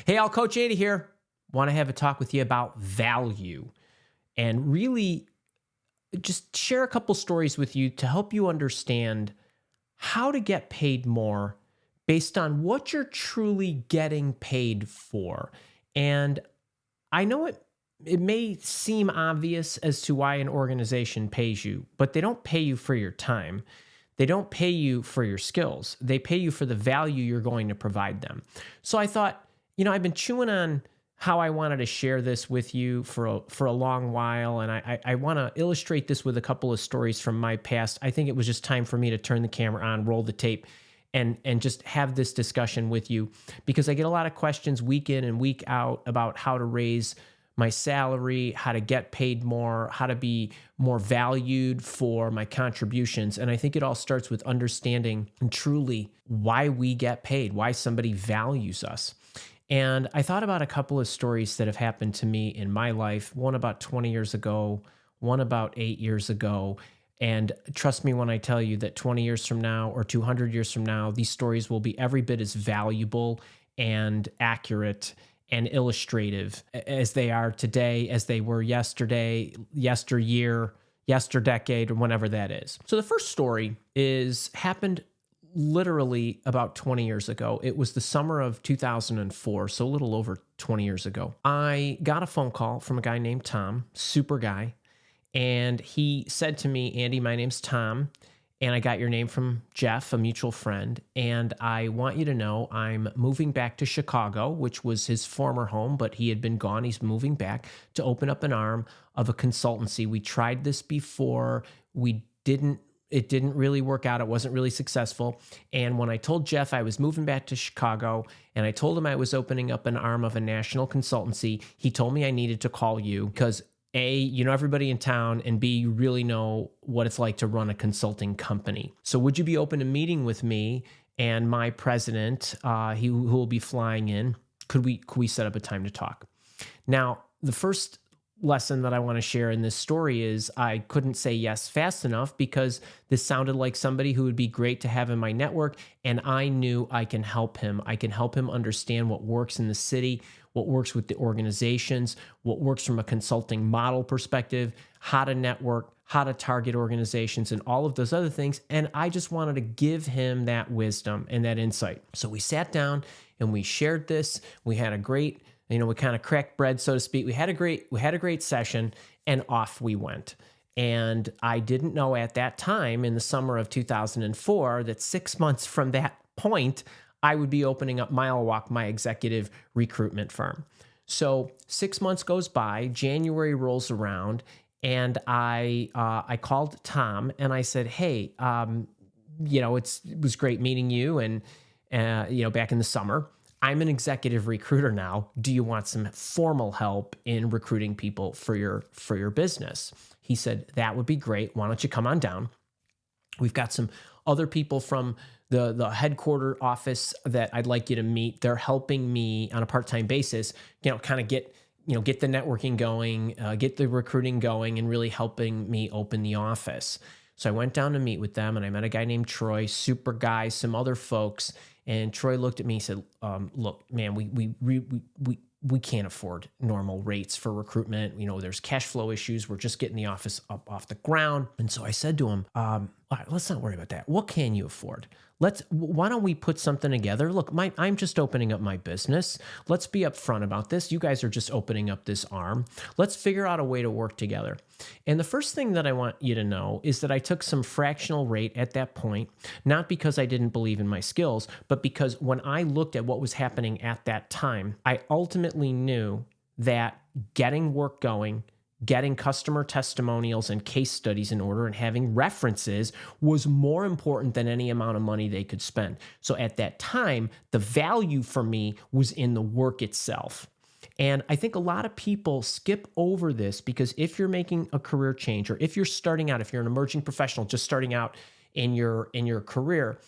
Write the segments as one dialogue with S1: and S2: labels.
S1: Hey, all, Coach Ada here. Want to have a talk with you about value and really just share a couple stories with you to help you understand how to get paid more based on what you're truly getting paid for. And I know it may seem obvious as to why an organization pays you, but they don't pay you for your time. They don't pay you for your skills. They pay you for the value you're going to provide them. So I thought, I've been chewing on how I wanted to share this with you for a long while, and I want to illustrate this with a couple of stories from my past. I think it was just time for me to turn the camera on, roll the tape, and just have this discussion with you, because I get a lot of questions week in and week out about how to raise my salary, how to get paid more, how to be more valued for my contributions. And I think it all starts with understanding truly why we get paid, why somebody values us. And I thought about a couple of stories that have happened to me in my life, one about 20 years ago, one about 8 years ago. And trust me when I tell you that 20 years from now or 200 years from now, these stories will be every bit as valuable and accurate and illustrative as they are today, as they were yesterday, yesteryear, yesterdecade, or whenever that is. So the first story happened literally about 20 years ago. It was the summer of 2004, so a little over 20 years ago. I got a phone call from a guy named Tom, super guy, and he said to me, "Andy, my name's Tom, and I got your name from Jeff, a mutual friend, and I want you to know I'm moving back to Chicago," which was his former home, but he had been gone. He's moving back to open up an arm of a consultancy. We tried this before. It didn't really work out. It wasn't really successful. And when I told Jeff I was moving back to Chicago and I told him I was opening up an arm of a national consultancy, he told me I needed to call you because A, you know everybody in town, and B, you really know what it's like to run a consulting company. So would you be open to meeting with me and my president, who will be flying in? Could we set up a time to talk? Now, the first lesson that I want to share in this story is I couldn't say yes fast enough, because this sounded like somebody who would be great to have in my network, and I knew I can help him. I can help him understand what works in the city, what works with the organizations, what works from a consulting model perspective, how to network, how to target organizations, and all of those other things. And I just wanted to give him that wisdom and that insight. So we sat down and we shared this. We had a great, we kind of cracked bread, so to speak. We had a great session, and off we went. And I didn't know at that time in the summer of 2004 that 6 months from that point, I would be opening up Mile Walk, my executive recruitment firm. So 6 months goes by, January rolls around, and I called Tom and I said, "Hey, it was great meeting you, and back in the summer. I'm an executive recruiter now. Do you want some formal help in recruiting people for your business?" He said, "That would be great. Why don't you come on down? We've got some other people from the headquarter office that I'd like you to meet. They're helping me on a part-time basis, kind of get the networking going, get the recruiting going, and really helping me open the office." So I went down to meet with them, and I met a guy named Troy, super guy, some other folks. And Troy looked at me and said, "Look, man, we can't afford normal rates for recruitment. There's cash flow issues. We're just getting the office up off the ground." And so I said to him, "All right, let's not worry about that. What can you afford? Why don't we put something together? Look, I'm just opening up my business. Let's be upfront about this. You guys are just opening up this arm. Let's figure out a way to work together." And the first thing that I want you to know is that I took some fractional rate at that point, not because I didn't believe in my skills, but because when I looked at what was happening at that time, I ultimately knew that getting work going, getting customer testimonials and case studies in order, and having references was more important than any amount of money they could spend. So at that time, the value for me was in the work itself. And I think a lot of people skip over this, because if you're making a career change, or if you're starting out, if you're an emerging professional just starting out in your career,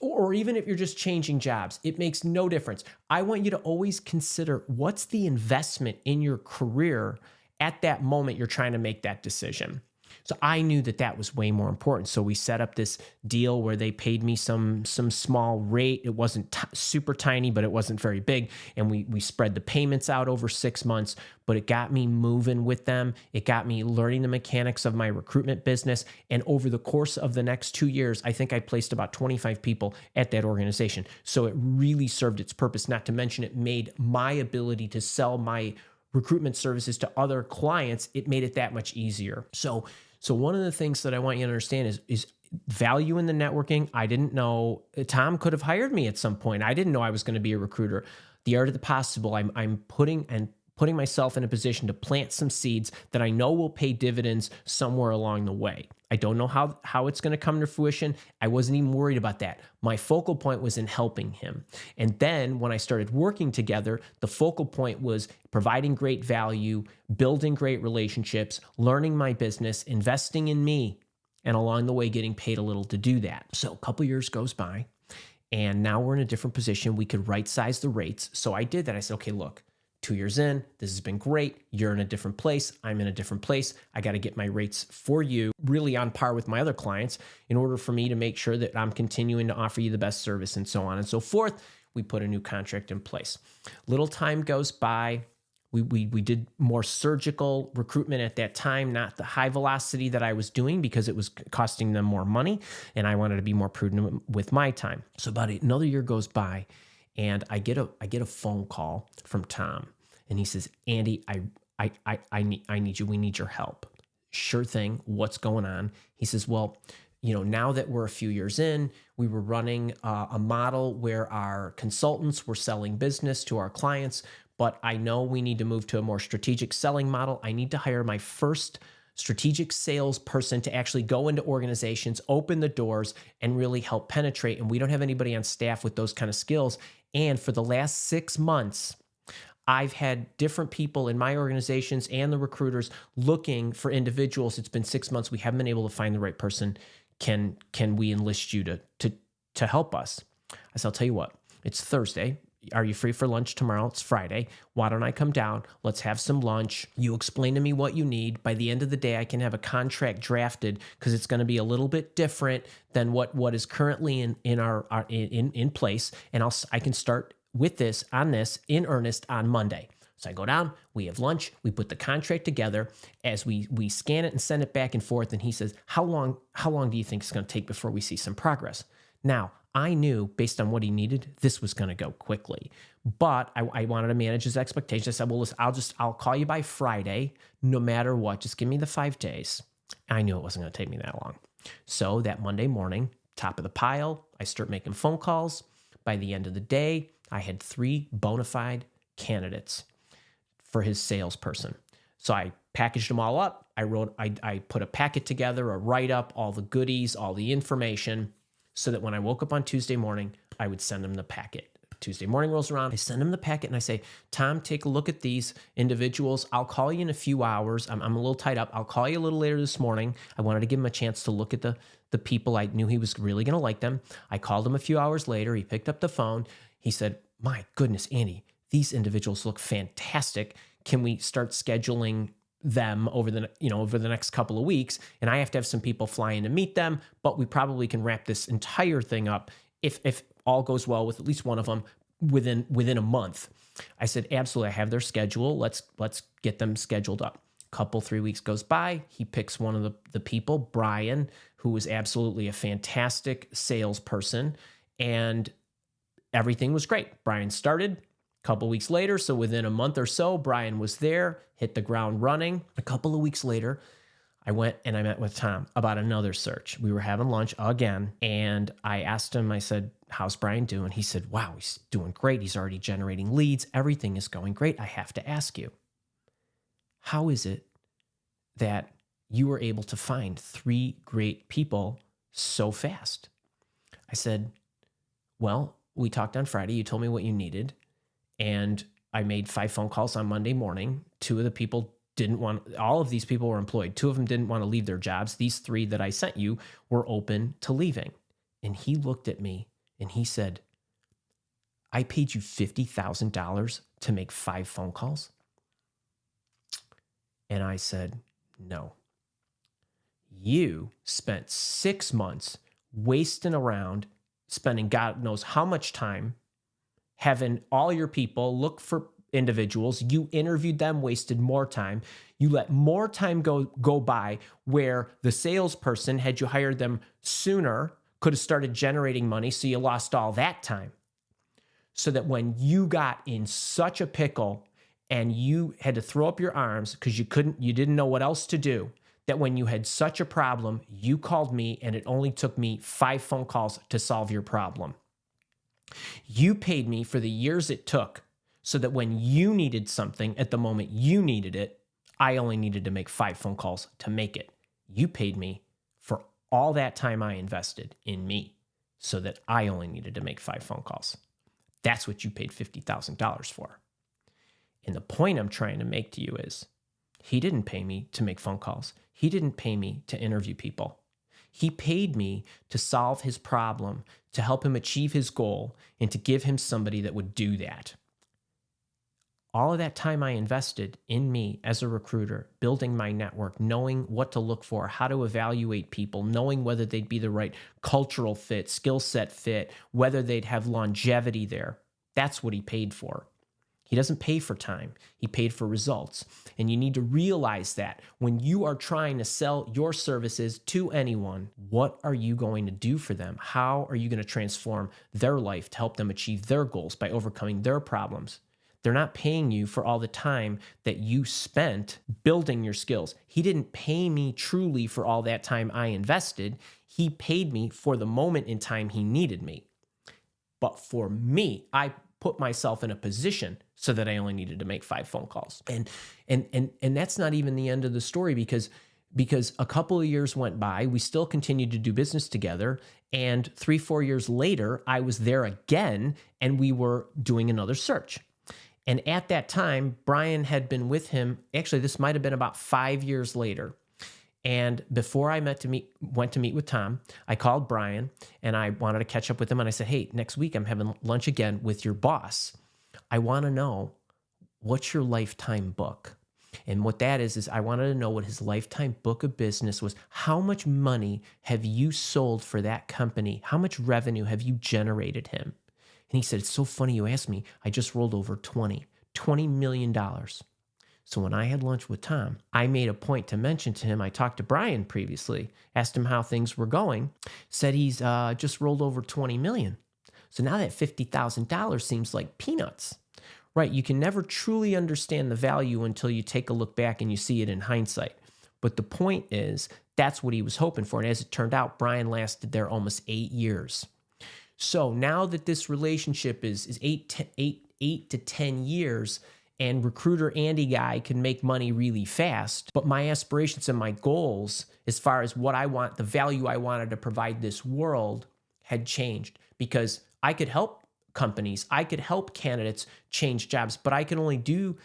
S1: or even if you're just changing jobs, it makes no difference. I want you to always consider what's the investment in your career at that moment you're trying to make that decision. So I knew that that was way more important. So we set up this deal where they paid me some small rate. It wasn't super tiny, but it wasn't very big. And we spread the payments out over 6 months, but it got me moving with them. It got me learning the mechanics of my recruitment business. And over the course of the next 2 years, I think I placed about 25 people at that organization. So it really served its purpose, not to mention it made my ability to sell my recruitment services to other clients, it made it that much easier. So one of the things that I want you to understand is value in the networking. I didn't know Tom could have hired me at some point. I didn't know I was going to be a recruiter. The art of the possible. I'm putting myself in a position to plant some seeds that I know will pay dividends somewhere along the way. I don't know how it's going to come to fruition. I wasn't even worried about that. My focal point was in helping him. And then when I started working together, the focal point was providing great value, building great relationships, learning my business, investing in me, and along the way getting paid a little to do that. So a couple years goes by, and now we're in a different position. We could right size the rates. So I did that. I said, okay, look, 2 years in, this has been great. You're in a different place. I'm in a different place. I got to get my rates for you really on par with my other clients in order for me to make sure that I'm continuing to offer you the best service and so on and so forth. We put a new contract in place. Little time goes by. We did more surgical recruitment at that time, not the high velocity that I was doing because it was costing them more money, and I wanted to be more prudent with my time. So about another year goes by, and I get a phone call from Tom, and he says, "Andy, I need you. We need your help." Sure thing. What's going on? He says, "Well, now that we're a few years in, we were running a model where our consultants were selling business to our clients, but I know we need to move to a more strategic selling model. I need to hire my first strategic salesperson to actually go into organizations, open the doors, and really help penetrate. And we don't have anybody on staff with those kind of skills. And for the last 6 months, I've had different people in my organizations and the recruiters looking for individuals. It's been 6 months. We haven't been able to find the right person. Can we enlist you to help us?" I said, "I'll tell you what, it's Thursday. Are you free for lunch tomorrow? It's Friday. Why don't I come down? Let's have some lunch. You explain to me what you need. By the end of the day, I can have a contract drafted because it's going to be a little bit different than what is currently in place. And I can start with this in earnest on Monday." So I go down, we have lunch, we put the contract together. As we scan it and send it back and forth, and he says, how long do you think it's going to take before we see some progress? Now, I knew based on what he needed, this was going to go quickly, but I wanted to manage his expectations. I said, "Well, listen, I'll call you by Friday, no matter what. Just give me the 5 days." I knew it wasn't going to take me that long. So that Monday morning, top of the pile, I start making phone calls. By the end of the day, I had 3 bona fide candidates for his salesperson. So I packaged them all up. I put a packet together, a write-up, all the goodies, all the information, so that when I woke up on Tuesday morning, I would send him the packet. Tuesday morning rolls around, I send him the packet and I say, "Tom, take a look at these individuals. I'll call you in a few hours. I'm a little tied up. I'll call you a little later this morning." I wanted to give him a chance to look at the people. I knew he was really going to like them. I called him a few hours later. He picked up the phone. He said, "My goodness, Andy, these individuals look fantastic. Can we start scheduling them over the next couple of weeks? And I have to have some people fly in to meet them, but we probably can wrap this entire thing up if all goes well with at least one of them within a month." I said, "Absolutely. I have their schedule. Let's get them scheduled up." 3 weeks goes by. He picks one of the people, Brian, who was absolutely a fantastic salesperson, and everything was great. Brian started. Couple weeks later, so within a month or so, Brian was there, hit the ground running. A couple of weeks later, I went and I met with Tom about another search. We were having lunch again, and I asked him, I said, "How's Brian doing?" He said, "Wow, he's doing great. He's already generating leads. Everything is going great. I have to ask you, how is it that you were able to find 3 great people so fast?" I said, "Well, we talked on Friday. You told me what you needed. And I made 5 phone calls on Monday morning. 2 of the people all of these people were employed. 2 of them didn't want to leave their jobs. These 3 that I sent you were open to leaving." And he looked at me and he said, "I paid you $50,000 to make 5 phone calls?" And I said, "No." You spent 6 months wasting around, spending God knows how much time, having all your people look for individuals. You interviewed them, wasted more time. You let more time go by where the salesperson, had you hired them sooner, could have started generating money. So you lost all that time. So that when you got in such a pickle and you had to throw up your arms because you didn't know what else to do, that when you had such a problem, you called me and it only took me 5 phone calls to solve your problem. You paid me for the years it took so that when you needed something at the moment you needed it, I only needed to make 5 phone calls to make it. You paid me for all that time I invested in me so that I only needed to make 5 phone calls. That's what you paid $50,000 for. And the point I'm trying to make to you is, he didn't pay me to make phone calls. He didn't pay me to interview people. He paid me to solve his problem, to help him achieve his goal, and to give him somebody that would do that. All of that time I invested in me as a recruiter, building my network, knowing what to look for, how to evaluate people, knowing whether they'd be the right cultural fit, skill set fit, whether they'd have longevity there. That's what he paid for. He doesn't pay for time. He paid for results. And you need to realize that when you are trying to sell your services to anyone, what are you going to do for them? How are you going to transform their life to help them achieve their goals by overcoming their problems? They're not paying you for all the time that you spent building your skills. He didn't pay me truly for all that time I invested. He paid me for the moment in time he needed me. But for me, I put myself in a position so that I only needed to make 5 phone calls. And that's not even the end of the story, because a couple of years went by, we still continued to do business together, and 3-4 years later, I was there again and we were doing another search. And at that time, Brian had been with him. Actually, this might have been about 5 years later. And before I went to meet with Tom, I called Brian and I wanted to catch up with him. And I said, hey, next week I'm having lunch again with your boss. I want to know, what's your lifetime book? And what that is I wanted to know what his lifetime book of business was. How much money have you sold for that company? How much revenue have you generated him? And he said, it's so funny you asked me. I just rolled over $20 million. So when I had lunch with Tom, I made a point to mention to him, I talked to Brian previously, asked him how things were going, said he's just rolled over 20 million. So now that $50,000 seems like peanuts, right? You can never truly understand the value until you take a look back and you see it in hindsight. But the point is, that's what he was hoping for. And as it turned out, Brian lasted there almost 8 years. So now that this relationship is 8 to 10 years, and recruiter Andy guy can make money really fast, but my aspirations and my goals, as far as what I want, the value I wanted to provide this world, had changed, because I could help companies, I could help candidates change jobs, but I can only do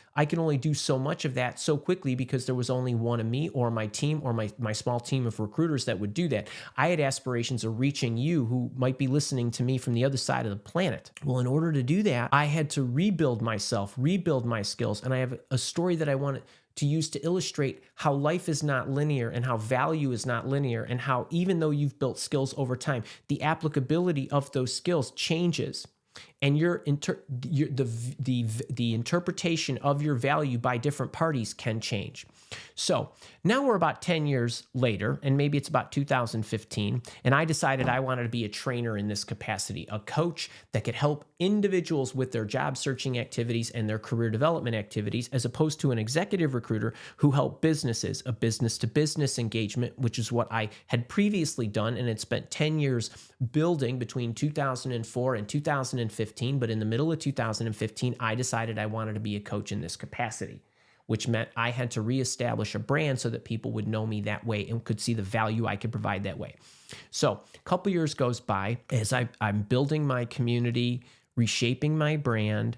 S1: so much of that so quickly, because there was only one of me or my team or my small team of recruiters that would do that. I had aspirations of reaching you who might be listening to me from the other side of the planet. Well, in order to do that, I had to rebuild myself, rebuild my skills. And I have a story that I wanted to use to illustrate how life is not linear and how value is not linear, and how even though you've built skills over time, the applicability of those skills changes. And the interpretation of your value by different parties can change. So now we're about 10 years later, and maybe it's about 2015, and I decided I wanted to be a trainer in this capacity, a coach that could help individuals with their job searching activities and their career development activities, as opposed to an executive recruiter who helped businesses, a business-to-business engagement, which is what I had previously done and had spent 10 years building between 2004 and 2015. But in the middle of 2015, I decided I wanted to be a coach in this capacity, which meant I had to reestablish a brand so that people would know me that way and could see the value I could provide that way. So a couple years goes by as I'm building my community, reshaping my brand,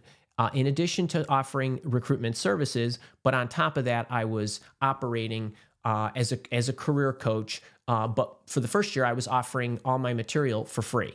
S1: in addition to offering recruitment services. But on top of that, I was operating as a career coach. But for the first year, I was offering all my material for free.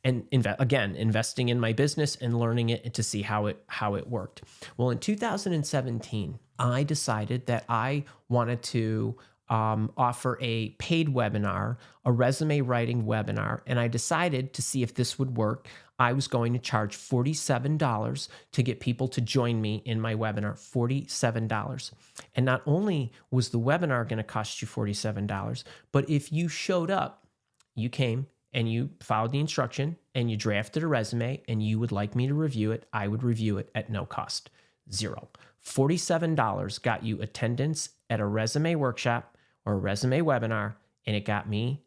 S1: And investing in my business and learning it to see how it worked. Well, in 2017, I decided that I wanted to offer a paid webinar, a resume writing webinar, and I decided to see if this would work. I was going to charge $47 to get people to join me in my webinar, $47. And not only was the webinar going to cost you $47, but if you showed up, you came and you followed the instruction and you drafted a resume and you would like me to review it, I would review it at no cost, zero. $47 got you attendance at a resume workshop or a resume webinar, and it got me,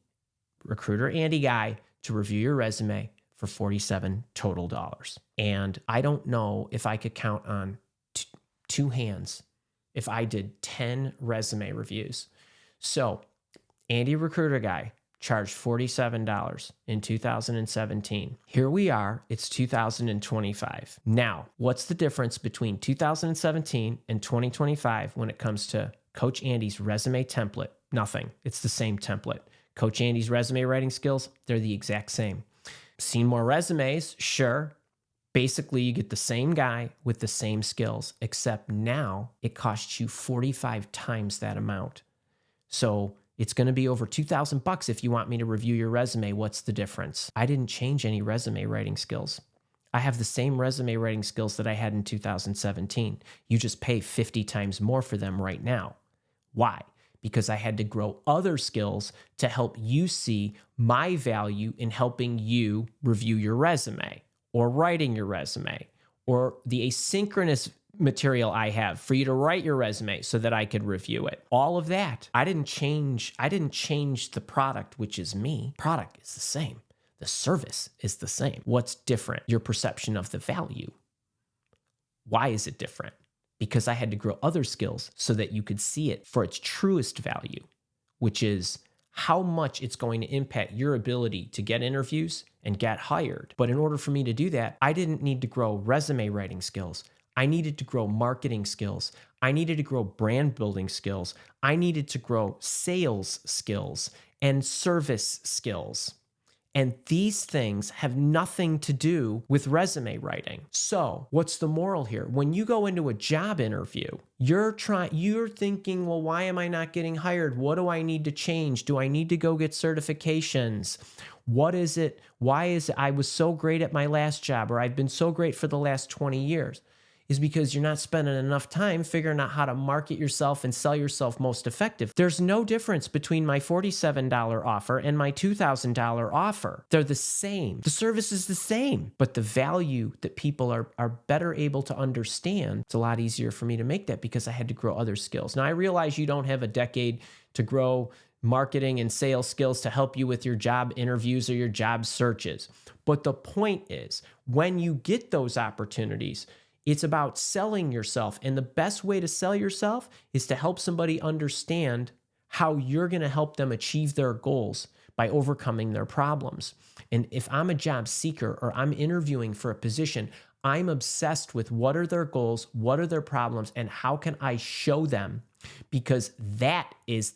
S1: recruiter Andy Guy, to review your resume for $47 total dollars. And I don't know if I could count on two hands if I did 10 resume reviews. So Andy Recruiter Guy charged $47 in 2017. Here we are, it's 2025. Now, what's the difference between 2017 and 2025 when it comes to Coach Andy's resume template? Nothing. It's the same template. Coach Andy's resume writing skills, they're the exact same. Seen more resumes? Sure. Basically, you get the same guy with the same skills, except now it costs you 45 times that amount. So it's going to be over $2,000 if you want me to review your resume. What's the difference? I didn't change any resume writing skills. I have the same resume writing skills that I had in 2017. You just pay 50 times more for them right now. Why? Because I had to grow other skills to help you see my value in helping you review your resume or writing your resume or the asynchronous material I have for you to write your resume so that I could review it. All of that. I didn't change the product, which is me. Product is the same. The service is the same. What's different? Your perception of the value. Why is it different? Because I had to grow other skills so that you could see it for its truest value, which is how much it's going to impact your ability to get interviews and get hired. But in order for me to do that, I didn't need to grow resume writing skills. I needed to grow marketing skills. I needed to grow brand building skills. I needed to grow sales skills and service skills. And these things have nothing to do with resume writing. So what's the moral here? When you go into a job interview, you're thinking, well, why am I not getting hired? What do I need to change? Do I need to go get certifications? What is it? Why is it I was so great at my last job, or I've been so great for the last 20 years? Is because you're not spending enough time figuring out how to market yourself and sell yourself most effective. There's no difference between my $47 offer and my $2,000 offer. They're the same. The service is the same, but the value that people are better able to understand, it's a lot easier for me to make that because I had to grow other skills. Now, I realize you don't have a decade to grow marketing and sales skills to help you with your job interviews or your job searches. But the point is, when you get those opportunities, it's about selling yourself. And the best way to sell yourself is to help somebody understand how you're going to help them achieve their goals by overcoming their problems. And if I'm a job seeker or I'm interviewing for a position, I'm obsessed with what are their goals, what are their problems, and how can I show them? Because that is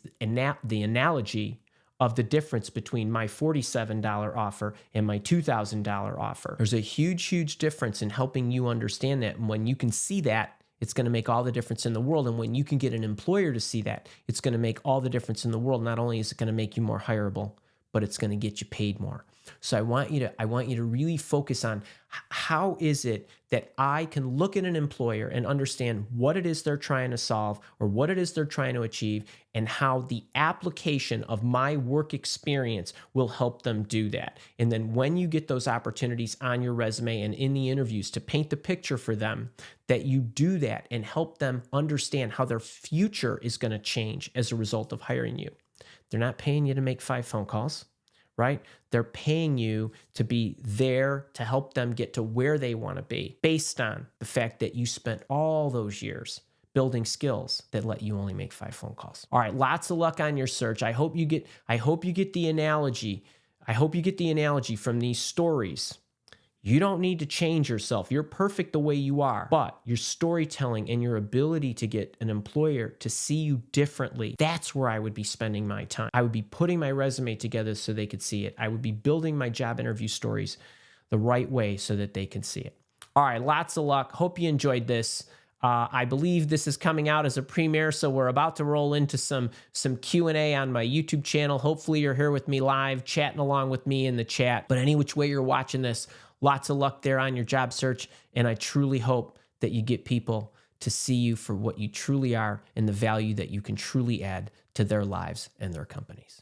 S1: the analogy of the difference between my $47 offer and my $2,000 offer. There's a huge, huge difference in helping you understand that. And when you can see that, it's going to make all the difference in the world. And when you can get an employer to see that, it's going to make all the difference in the world. Not only is it going to make you more hireable, but it's going to get you paid more. So I want you to really focus on how is it that I can look at an employer and understand what it is they're trying to solve or what it is they're trying to achieve, and how the application of my work experience will help them do that. And then when you get those opportunities on your resume and in the interviews to paint the picture for them, that you do that and help them understand how their future is going to change as a result of hiring you. They're not paying you to make 5 phone calls, right? They're paying you to be there to help them get to where they want to be based on the fact that you spent all those years building skills that let you only make 5 phone calls. All right, lots of luck on your search. I hope you get the analogy. I hope you get the analogy from these stories. You don't need to change yourself. You're perfect the way you are, but your storytelling and your ability to get an employer to see you differently, that's where I would be spending my time. I would be putting my resume together so they could see it. I would be building my job interview stories the right way so that they can see it. All right, lots of luck. Hope you enjoyed this. I believe this is coming out as a premiere, so we're about to roll into some Q&A on my YouTube channel. Hopefully you're here with me live, chatting along with me in the chat. But any which way you're watching this, lots of luck there on your job search, and I truly hope that you get people to see you for what you truly are and the value that you can truly add to their lives and their companies.